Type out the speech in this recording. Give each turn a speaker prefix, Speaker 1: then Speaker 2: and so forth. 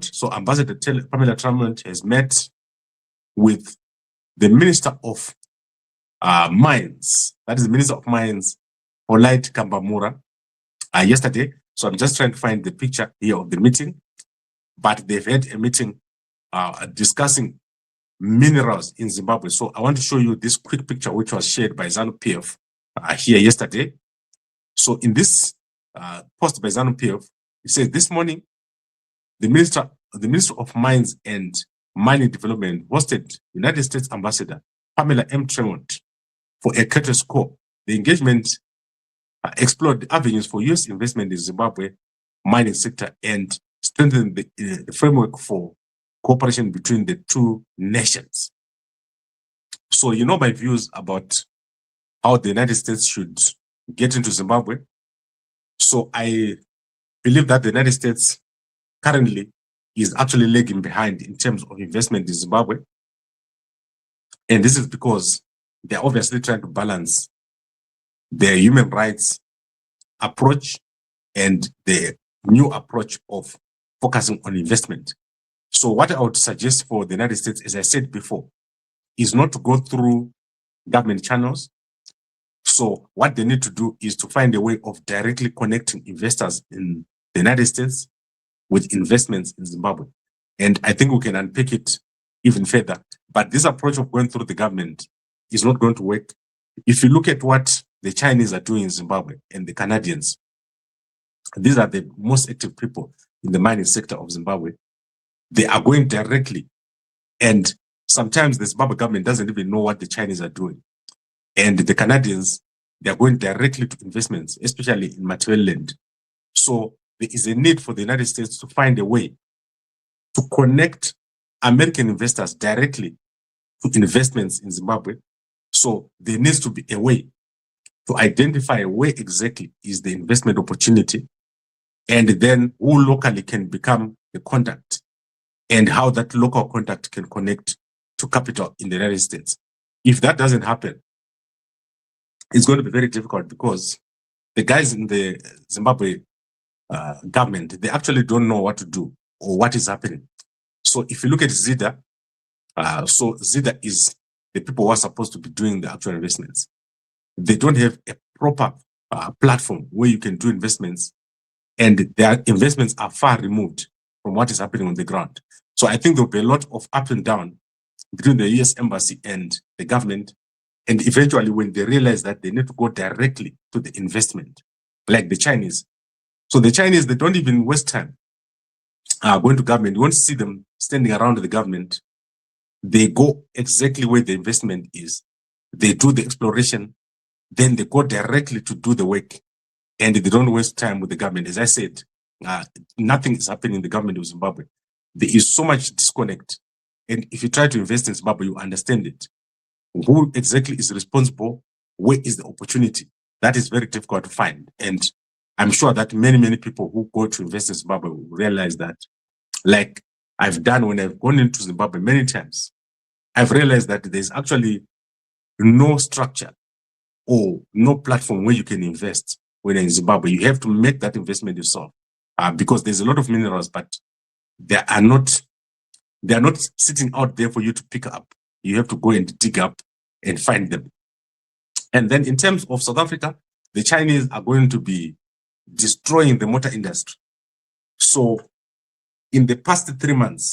Speaker 1: So Ambassador Pamela Tremont has met with the Minister of Mines, that is the Minister of Mines, Polite Kambamura, yesterday. So I'm just trying to find the picture here of the meeting. But they've had a meeting discussing minerals in Zimbabwe. So I want to show you this quick picture which was shared by ZANU-PF here yesterday. So in this post by ZANU-PF, it says this morning, the Minister of Mines and Mining Development hosted United States Ambassador Pamela M. Tremont for a courteous call. The engagement explored avenues for U.S. investment in Zimbabwe mining sector and strengthened the framework for cooperation between the two nations. So you know my views about how the United States should get into Zimbabwe. So I believe that the United States currently is actually lagging behind in terms of investment in Zimbabwe. And this is because they're obviously trying to balance their human rights approach and the new approach of focusing on investment. So what I would suggest for the United States, as I said before, is not to go through government channels. So what they need to do is to find a way of directly connecting investors in the United States with investments in Zimbabwe. And I think we can unpick it even further. But this approach of going through the government is not going to work. If you look at what the Chinese are doing in Zimbabwe and the Canadians, these are the most active people in the mining sector of Zimbabwe. They are going directly. And sometimes the Zimbabwe government doesn't even know what the Chinese are doing. And the Canadians, they are going directly to investments, especially in material land. So there is a need for the United States to find a way to connect American investors directly to investments in Zimbabwe. So there needs to be a way to identify where exactly is the investment opportunity, and then who locally can become the contact, and how that local contact can connect to capital in the United States. If that doesn't happen, it's going to be very difficult, because the guys in the Zimbabwe government, they actually don't know what to do or what is happening. So if you look at ZIDA, so ZIDA is the people who are supposed to be doing the actual investments. They don't have a proper platform where you can do investments, and their investments are far removed from what is happening on the ground. So I think there'll be a lot of up and down between the US embassy and the government. And eventually, when they realize that they need to go directly to the investment, like the Chinese. So the Chinese, they don't even waste time going to government. You won't see them standing around the government. They go exactly where the investment is. They do the exploration, then they go directly to do the work, and they don't waste time with the government. As I said, nothing is happening in the government of Zimbabwe. There is so much disconnect. And if you try to invest in Zimbabwe, you understand it. Who exactly is responsible? Where is the opportunity? That is very difficult to find. And I'm sure that many people who go to invest in Zimbabwe will realize that, like I've done when I've gone into Zimbabwe many times, I've realized that there's actually no structure or no platform where you can invest when you're in Zimbabwe. You have to make that investment yourself, because there's a lot of minerals, but they are not sitting out there for you to pick up. You have to go and dig up and find them. And then in terms of South Africa, the Chinese are going to be destroying the motor industry. So in the past 3 months,